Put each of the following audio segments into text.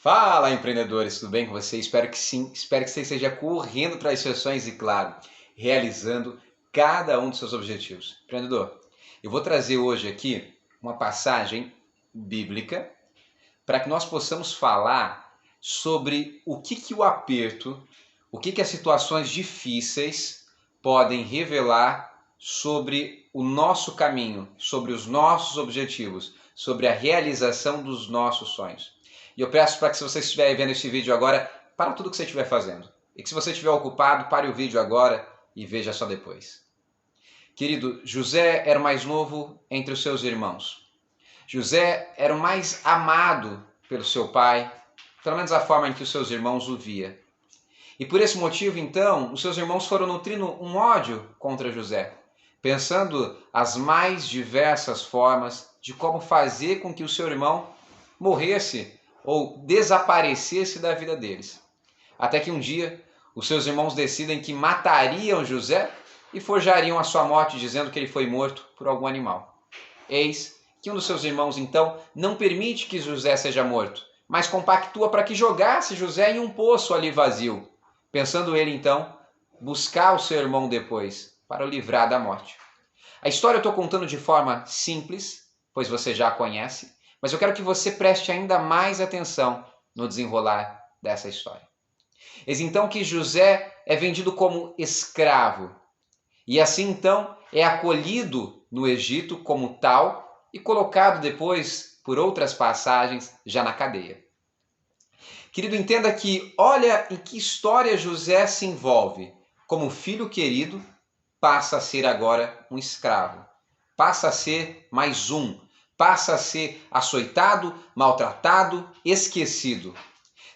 Fala, empreendedores, tudo bem com você? Espero que sim, espero que você esteja correndo para as sessões e, claro, realizando cada um dos seus objetivos. Empreendedor, eu vou trazer hoje aqui uma passagem bíblica para que nós possamos falar sobre o que o aperto, o que as situações difíceis podem revelar sobre o nosso caminho, sobre os nossos objetivos, sobre a realização dos nossos sonhos. E eu peço para que, se você estiver vendo esse vídeo agora, para tudo que você estiver fazendo. E que, se você estiver ocupado, pare o vídeo agora e veja só depois. Querido, José era o mais novo entre os seus irmãos. José era o mais amado pelo seu pai, pelo menos a forma em que os seus irmãos o via. E por esse motivo, então, os seus irmãos foram nutrindo um ódio contra José, pensando as mais diversas formas de como fazer com que o seu irmão morresse ou desaparecesse da vida deles. Até que um dia, os seus irmãos decidem que matariam José e forjariam a sua morte, dizendo que ele foi morto por algum animal. Eis que um dos seus irmãos, então, não permite que José seja morto, mas compactua para que jogasse José em um poço ali vazio, pensando ele, então, buscar o seu irmão depois, para o livrar da morte. A história eu estou contando de forma simples, pois você já a conhece, mas eu quero que você preste ainda mais atenção no desenrolar dessa história. Eis então que José é vendido como escravo, e assim então é acolhido no Egito como tal e colocado depois, por outras passagens, já na cadeia. Querido, entenda que olha em que história José se envolve. Como filho querido, passa a ser agora um escravo. Passa a ser mais um. Passa a ser açoitado, maltratado, esquecido.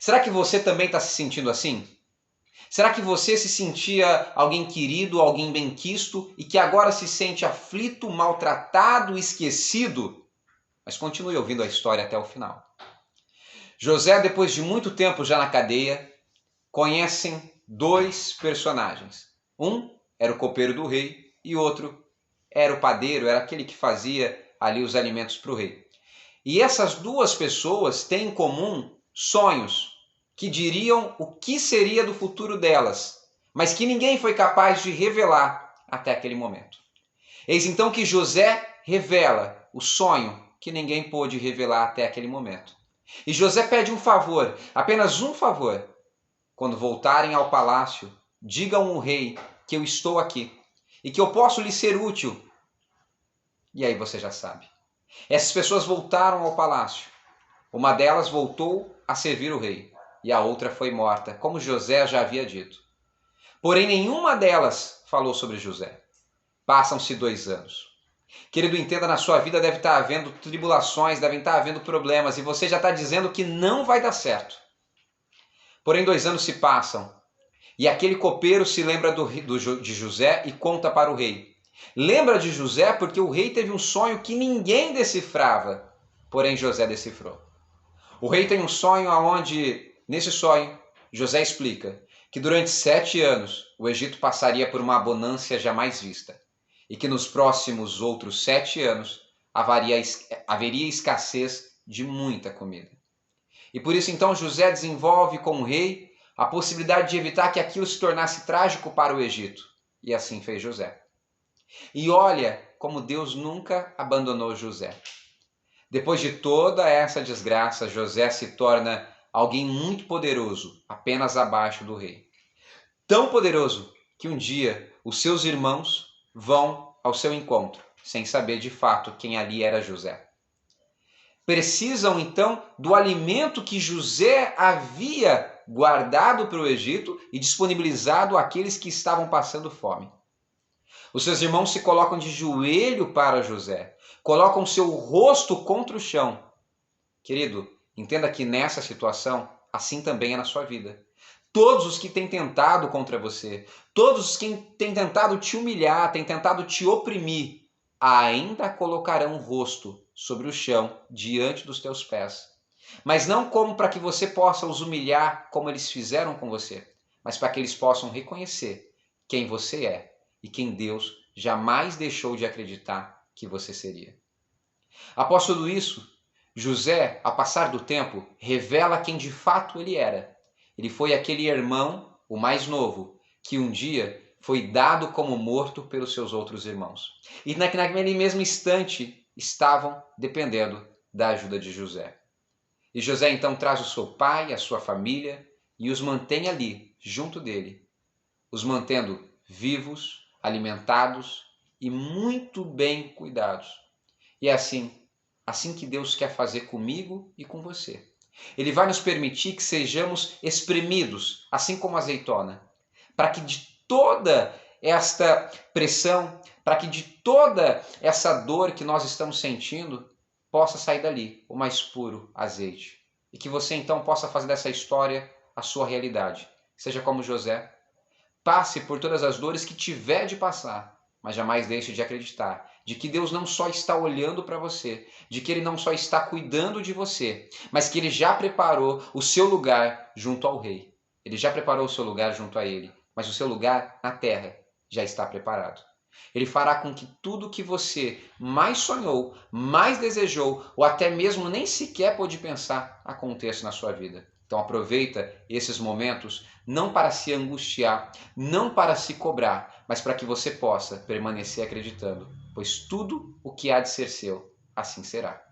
Será que você também está se sentindo assim? Será que você se sentia alguém querido, alguém benquisto e que agora se sente aflito, maltratado, esquecido? Mas continue ouvindo a história até o final. José, depois de muito tempo já na cadeia, conhecem dois personagens. Um era o copeiro do rei e outro era o padeiro, era aquele que fazia ali os alimentos para o rei. E essas duas pessoas têm em comum sonhos que diriam o que seria do futuro delas, mas que ninguém foi capaz de revelar até aquele momento. Eis então que José revela o sonho que ninguém pôde revelar até aquele momento. E José pede um favor, apenas um favor. Quando voltarem ao palácio, digam ao rei que eu estou aqui e que eu posso lhe ser útil. E aí você já sabe. Essas pessoas voltaram ao palácio. Uma delas voltou a servir o rei e a outra foi morta, como José já havia dito. Porém, nenhuma delas falou sobre José. Passam-se 2 anos. Querido, entenda, na sua vida deve estar havendo tribulações, devem estar havendo problemas e você já está dizendo que não vai dar certo. Porém, 2 anos se passam e aquele copeiro se lembra de José e conta para o rei. Lembra de José porque o rei teve um sonho que ninguém decifrava, porém José decifrou. O rei tem um sonho onde, nesse sonho, José explica que durante 7 anos o Egito passaria por uma bonança jamais vista e que nos próximos outros 7 anos haveria escassez de muita comida. E por isso então José desenvolve com o rei a possibilidade de evitar que aquilo se tornasse trágico para o Egito. E assim fez José. E olha como Deus nunca abandonou José. Depois de toda essa desgraça, José se torna alguém muito poderoso, apenas abaixo do rei. Tão poderoso que um dia os seus irmãos vão ao seu encontro, sem saber de fato quem ali era José. Precisam então do alimento que José havia guardado para o Egito e disponibilizado àqueles que estavam passando fome. Os seus irmãos se colocam de joelho para José, colocam seu rosto contra o chão. Querido, entenda que nessa situação, assim também é na sua vida. Todos os que têm tentado contra você, todos os que têm tentado te humilhar, têm tentado te oprimir, ainda colocarão o rosto sobre o chão diante dos teus pés. Mas não como para que você possa os humilhar como eles fizeram com você, mas para que eles possam reconhecer quem você é e quem Deus jamais deixou de acreditar que você seria. Após tudo isso, José, ao passar do tempo, revela quem de fato ele era. Ele foi aquele irmão, o mais novo, que um dia foi dado como morto pelos seus outros irmãos. E naquele mesmo instante estavam dependendo da ajuda de José. E José então traz o seu pai, a sua família e os mantém ali, junto dele, os mantendo vivos, alimentados e muito bem cuidados. E é assim que Deus quer fazer comigo e com você. Ele vai nos permitir que sejamos espremidos, assim como azeitona, para que de toda esta pressão, para que de toda essa dor que nós estamos sentindo, possa sair dali o mais puro azeite. E que você então possa fazer dessa história a sua realidade. Seja como José, passe por todas as dores que tiver de passar, mas jamais deixe de acreditar de que Deus não só está olhando para você, de que Ele não só está cuidando de você, mas que Ele já preparou o seu lugar junto ao Rei. Ele já preparou o seu lugar junto a Ele, mas o seu lugar na terra já está preparado. Ele fará com que tudo que você mais sonhou, mais desejou, ou até mesmo nem sequer pôde pensar, aconteça na sua vida. Então aproveita esses momentos não para se angustiar, não para se cobrar, mas para que você possa permanecer acreditando, pois tudo o que há de ser seu, assim será.